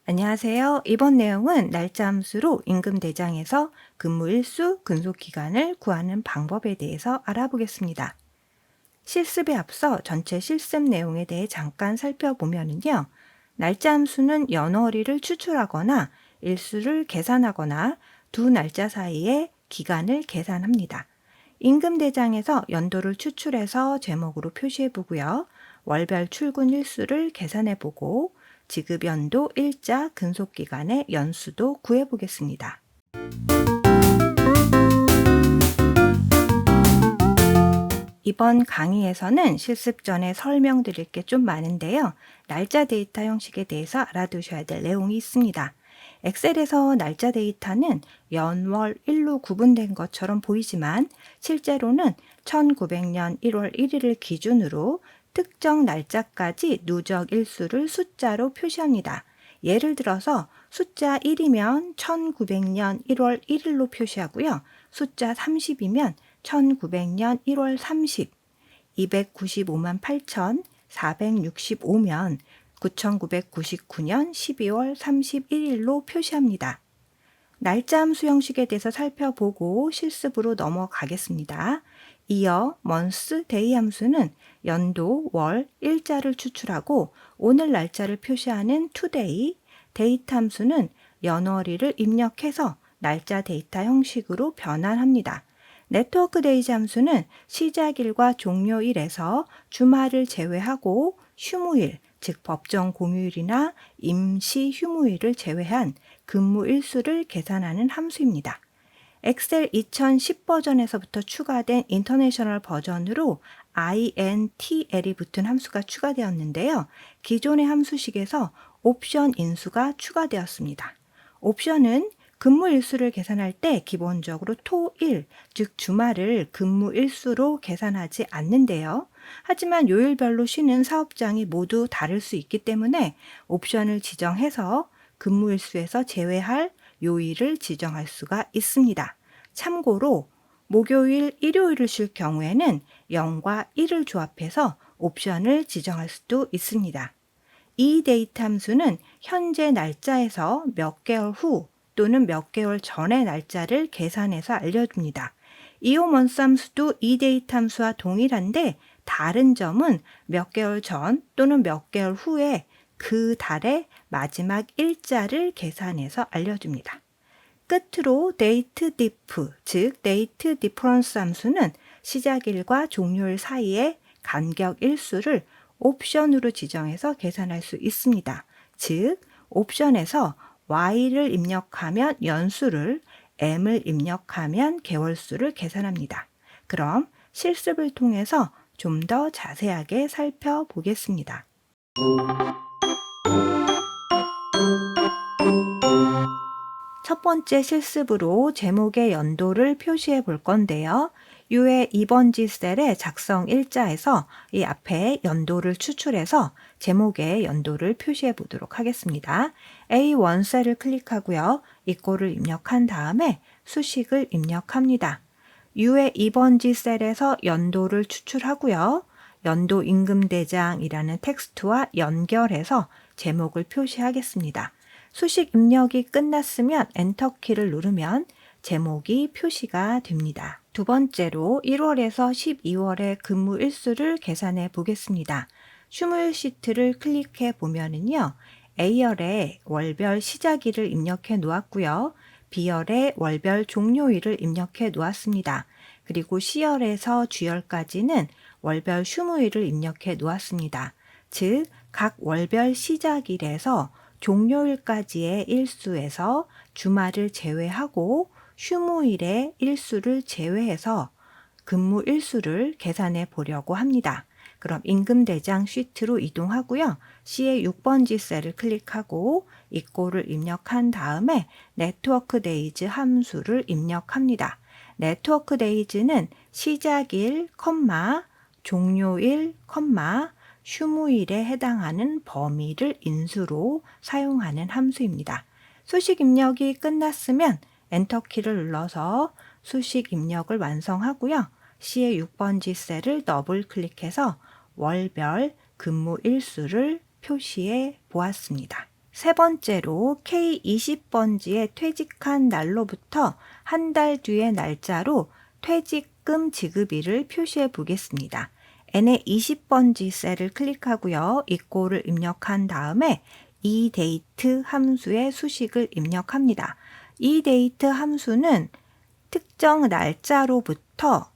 안녕하세요. 이번 내용은 날짜 함수로 임금 대장에서 근무 일수, 근속 기간을 구하는 방법에 대해서 알아보겠습니다. 실습에 앞서 전체 실습 내용에 대해 잠깐 살펴보면요. 날짜 함수는 연월일을 추출하거나 일수를 계산하거나 두 날짜 사이의 기간을 계산합니다. 임금 대장에서 연도를 추출해서 제목으로 표시해 보고요. 월별 출근 일수를 계산해 보고 지급 연도, 일자, 근속 기간의 연수도 구해 보겠습니다. 이번 강의에서는 실습 전에 설명드릴 게 좀 많은데요. 날짜 데이터 형식에 대해서 알아두셔야 될 내용이 있습니다. 엑셀에서 날짜 데이터는 연, 월, 일로 구분된 것처럼 보이지만 실제로는 1900년 1월 1일을 기준으로 특정 날짜까지 누적 일수를 숫자로 표시합니다. 예를 들어서 숫자 1이면 1900년 1월 1일로 표시하고요. 숫자 30이면 1900년 1월 30, 295만 8,465면 9999년 12월 31일로 표시합니다. 날짜 함수 형식에 대해서 살펴보고 실습으로 넘어가겠습니다. 이어 month, day 함수는 연도, 월, 일자를 추출하고 오늘 날짜를 표시하는 today, date 함수는 연월일을 입력해서 날짜 데이터 형식으로 변환합니다. 네트워크 데이즈 함수는 시작일과 종료일에서 주말을 제외하고 휴무일, 즉 법정 공휴일이나 임시 휴무일을 제외한 근무 일수를 계산하는 함수입니다. 엑셀 2010 버전에서부터 추가된 인터내셔널 버전으로 intl이 붙은 함수가 추가되었는데요. 기존의 함수식에서 옵션 인수가 추가되었습니다. 옵션은 근무 일수를 계산할 때 기본적으로 토일, 즉 주말을 근무 일수로 계산하지 않는데요. 하지만 요일별로 쉬는 사업장이 모두 다를 수 있기 때문에 옵션을 지정해서 근무 일수에서 제외할 요일을 지정할 수가 있습니다. 참고로 목요일, 일요일을 쉴 경우에는 0과 1을 조합해서 옵션을 지정할 수도 있습니다. 이 데이터 함수는 현재 날짜에서 몇 개월 후 또는 몇 개월 전의 날짜를 계산해서 알려줍니다. 이오먼스 함수도 이 데이터 함수와 동일한데 다른 점은 몇 개월 전 또는 몇 개월 후에 그 달의 마지막 일자를 계산해서 알려줍니다. 끝으로 date diff, 즉 date difference 함수는 시작일과 종료일 사이의 간격 일수를 옵션으로 지정해서 계산할 수 있습니다. 즉 옵션에서 y를 입력하면 연수를, m을 입력하면 개월수를 계산합니다. 그럼 실습을 통해서 좀 더 자세하게 살펴보겠습니다. 첫 번째 실습으로 제목의 연도를 표시해 볼 건데요. U의 2번지 셀의 작성 일자에서 이 앞에 연도를 추출해서 제목의 연도를 표시해 보도록 하겠습니다. A1 셀을 클릭하고요. 이꼴을 입력한 다음에 수식을 입력합니다. U의 2번지 셀에서 연도를 추출하고요. 연도 임금대장이라는 텍스트와 연결해서 제목을 표시하겠습니다. 수식 입력이 끝났으면 엔터키를 누르면 제목이 표시가 됩니다. 두 번째로 1월에서 12월의 근무 일수를 계산해 보겠습니다. 휴무일 시트를 클릭해 보면은요. A열에 월별 시작일을 입력해 놓았고요. B열에 월별 종료일을 입력해 놓았습니다. 그리고 C열에서 G열까지는 월별 휴무일을 입력해 놓았습니다. 즉, 각 월별 시작일에서 종료일까지의 일수에서 주말을 제외하고 휴무일의 일수를 제외해서 근무 일수를 계산해 보려고 합니다. 그럼 임금대장 시트로 이동하고요. C의 6번지 셀을 클릭하고 이꼴을 입력한 다음에 네트워크 데이즈 함수를 입력합니다. 네트워크 데이즈는 시작일, 종료일, 휴무일에 해당하는 범위를 인수로 사용하는 함수입니다. 수식 입력이 끝났으면 엔터키를 눌러서 수식 입력을 완성하고요. C의 6번지 셀을 더블 클릭해서 월별 근무 일수를 표시해 보았습니다. 세 번째로 K20번지에 퇴직한 날로부터 한 달 뒤의 날짜로 퇴직금 지급일을 표시해 보겠습니다. N의 20번지 셀을 클릭하고요. 이꼴을 입력한 다음에 eDate 함수의 수식을 입력합니다. eDate 함수는 특정 날짜로부터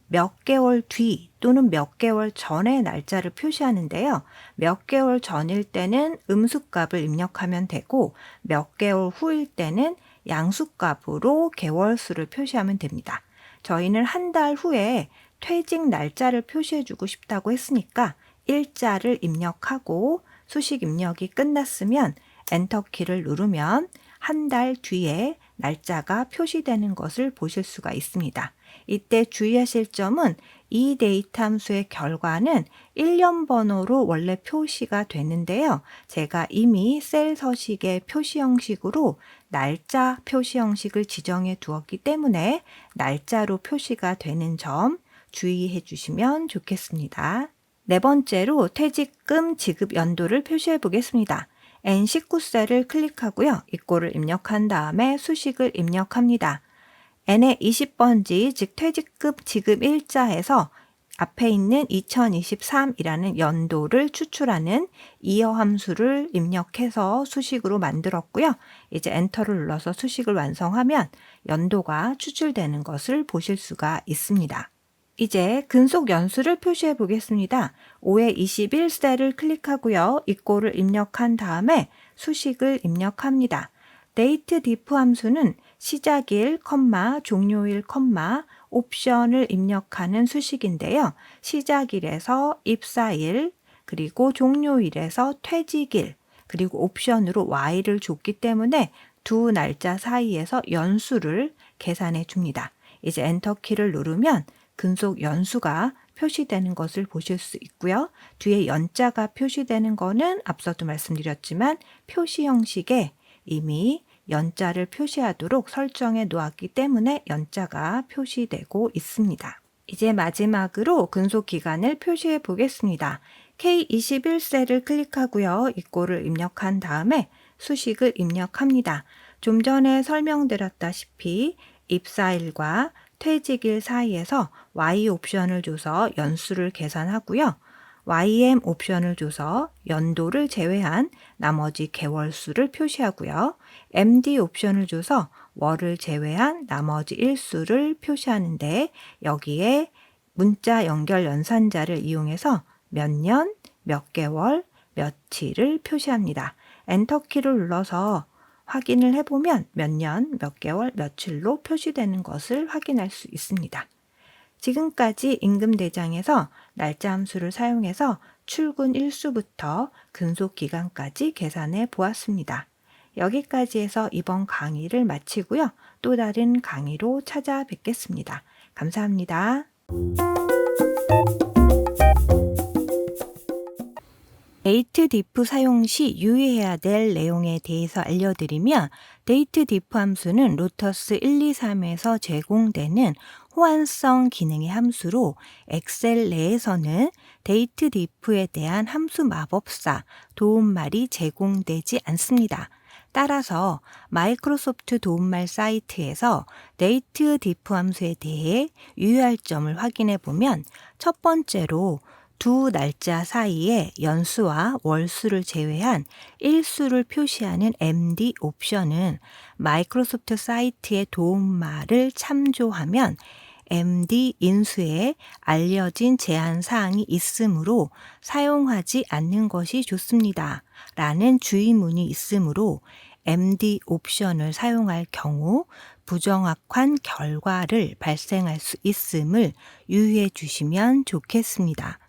몇 개월 뒤 또는 몇 개월 전의 날짜를 표시하는데요. 몇 개월 전일 때는 음수값을 입력하면 되고 몇 개월 후일 때는 양수값으로 개월수를 표시하면 됩니다. 저희는 한 달 후에 퇴직 날짜를 표시해 주고 싶다고 했으니까 일자를 입력하고 수식 입력이 끝났으면 엔터키를 누르면 한 달 뒤에 날짜가 표시되는 것을 보실 수가 있습니다. 이때 주의하실 점은 이 데이터 함수의 결과는 1년 번호로 원래 표시가 되는데요. 제가 이미 셀 서식의 표시 형식으로 날짜 표시 형식을 지정해 두었기 때문에 날짜로 표시가 되는 점 주의해 주시면 좋겠습니다. 네 번째로 퇴직금 지급 연도를 표시해 보겠습니다. N19셀을 클릭하고요. 이꼴을 입력한 다음에 수식을 입력합니다. N의 20번지 즉 퇴직금 지급 일자에서 앞에 있는 2023이라는 연도를 추출하는 이어 함수를 입력해서 수식으로 만들었고요. 이제 엔터를 눌러서 수식을 완성하면 연도가 추출되는 것을 보실 수가 있습니다. 이제 근속 연수를 표시해 보겠습니다. 5의 21셀을 클릭하고요. 이꼴을 입력한 다음에 수식을 입력합니다. date diff 함수는 시작일, 종료일, 옵션을 입력하는 수식인데요. 시작일에서 입사일, 그리고 종료일에서 퇴직일, 그리고 옵션으로 y를 줬기 때문에 두 날짜 사이에서 연수를 계산해 줍니다. 이제 엔터키를 누르면 근속 연수가 표시되는 것을 보실 수 있고요. 뒤에 연자가 표시되는 거는 앞서도 말씀드렸지만 표시 형식에 이미 연자를 표시하도록 설정해 놓았기 때문에 연자가 표시되고 있습니다. 이제 마지막으로 근속 기간을 표시해 보겠습니다. K21셀을 클릭하고요. 이꼴을 입력한 다음에 수식을 입력합니다. 좀 전에 설명드렸다시피 입사일과 퇴직일 사이에서 Y 옵션을 줘서 연수를 계산하고요. YM 옵션을 줘서 연도를 제외한 나머지 개월수를 표시하고요. MD 옵션을 줘서 월을 제외한 나머지 일수를 표시하는데 여기에 문자 연결 연산자를 이용해서 몇 년, 몇 개월, 며칠을 표시합니다. 엔터키를 눌러서 확인을 해보면 몇 년, 몇 개월, 며칠로 표시되는 것을 확인할 수 있습니다. 지금까지 임금대장에서 날짜 함수를 사용해서 출근 일수부터 근속 기간까지 계산해 보았습니다. 여기까지 해서 이번 강의를 마치고요. 또 다른 강의로 찾아뵙겠습니다. 감사합니다. 데이트 디프 사용 시 유의해야 될 내용에 대해서 알려드리면 데이트 디프 함수는 로터스 1, 2, 3에서 제공되는 호환성 기능의 함수로 엑셀 내에서는 데이트 디프에 대한 함수 마법사 도움말이 제공되지 않습니다. 따라서 마이크로소프트 도움말 사이트에서 데이트 디프 함수에 대해 유의할 점을 확인해 보면 첫 번째로 두 날짜 사이에 연수와 월수를 제외한 일수를 표시하는 MD 옵션은 마이크로소프트 사이트의 도움말을 참조하면 MD 인수에 알려진 제한 사항이 있으므로 사용하지 않는 것이 좋습니다. 라는 주의문이 있으므로 MD 옵션을 사용할 경우 부정확한 결과를 발생할 수 있음을 유의해 주시면 좋겠습니다.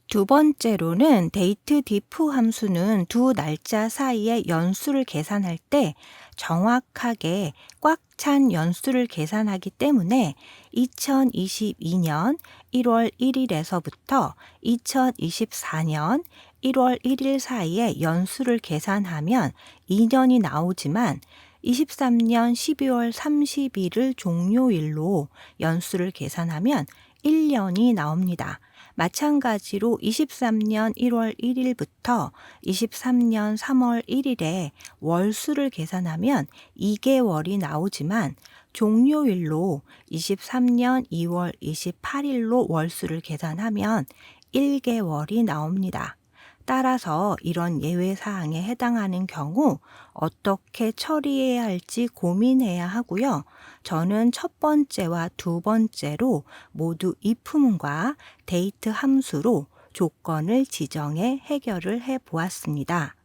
두 번째로는 데이트 디프 함수는 두 날짜 사이의 연수를 계산할 때 정확하게 꽉 찬 연수를 계산하기 때문에 2022년 1월 1일에서부터 2024년 1월 1일 사이에 연수를 계산하면 2년이 나오지만 23년 12월 30일을 종료일로 연수를 계산하면 1년이 나옵니다. 마찬가지로 23년 1월 1일부터 23년 3월 1일에 월수를 계산하면 2개월이 나오지만 종료일로 23년 2월 28일로 월수를 계산하면 1개월이 나옵니다. 따라서 이런 예외 사항에 해당하는 경우 어떻게 처리해야 할지 고민해야 하고요. 저는 첫 번째와 두 번째로 모두 if문과 데이트 함수로 조건을 지정해 해결을 해 보았습니다.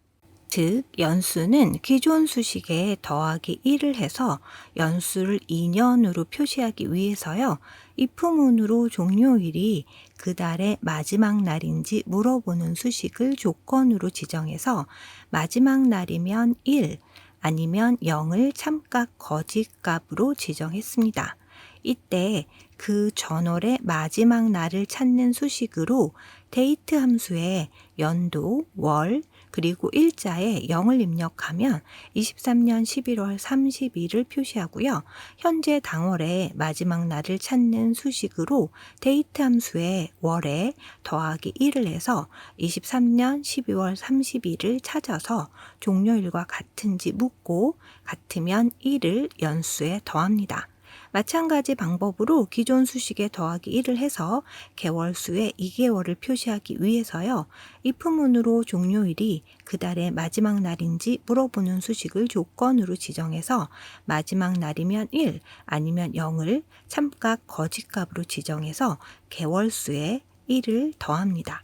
즉, 연수는 기존 수식에 더하기 1을 해서 연수를 2년으로 표시하기 위해서요. if문으로 종료일이 그 달의 마지막 날인지 물어보는 수식을 조건으로 지정해서 마지막 날이면 1, 아니면 0을 참값 거짓값으로 지정했습니다. 이때 그 전월의 마지막 날을 찾는 수식으로 데이트 함수에 연도, 월, 그리고 일자에 0을 입력하면 23년 11월 30일을 표시하고요. 현재 당월의 마지막 날을 찾는 수식으로 데이트 함수에 월에 더하기 1을 해서 23년 12월 30일을 찾아서 종료일과 같은지 묻고 같으면 1을 연수에 더합니다. 마찬가지 방법으로 기존 수식에 더하기 1을 해서 개월수에 2개월을 표시하기 위해서요. if문으로 종료일이 그 달의 마지막 날인지 물어보는 수식을 조건으로 지정해서 마지막 날이면 1, 아니면 0을 참값 거짓값으로 지정해서 개월수에 1을 더합니다.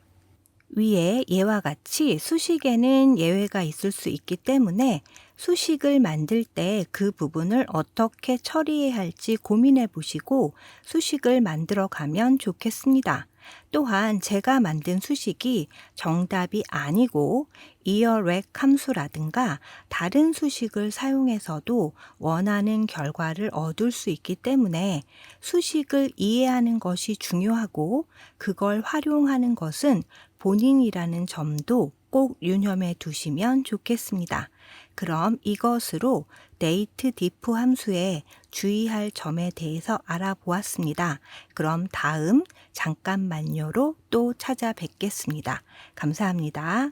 위에 예와 같이 수식에는 예외가 있을 수 있기 때문에 수식을 만들 때 그 부분을 어떻게 처리해야 할지 고민해 보시고 수식을 만들어 가면 좋겠습니다. 또한 제가 만든 수식이 정답이 아니고 earrec 함수라든가 다른 수식을 사용해서도 원하는 결과를 얻을 수 있기 때문에 수식을 이해하는 것이 중요하고 그걸 활용하는 것은 본인이라는 점도 꼭 유념해 두시면 좋겠습니다. 그럼 이것으로 데이트 diff 함수에 주의할 점에 대해서 알아보았습니다. 그럼 다음 잠깐만요로 또 찾아뵙겠습니다. 감사합니다.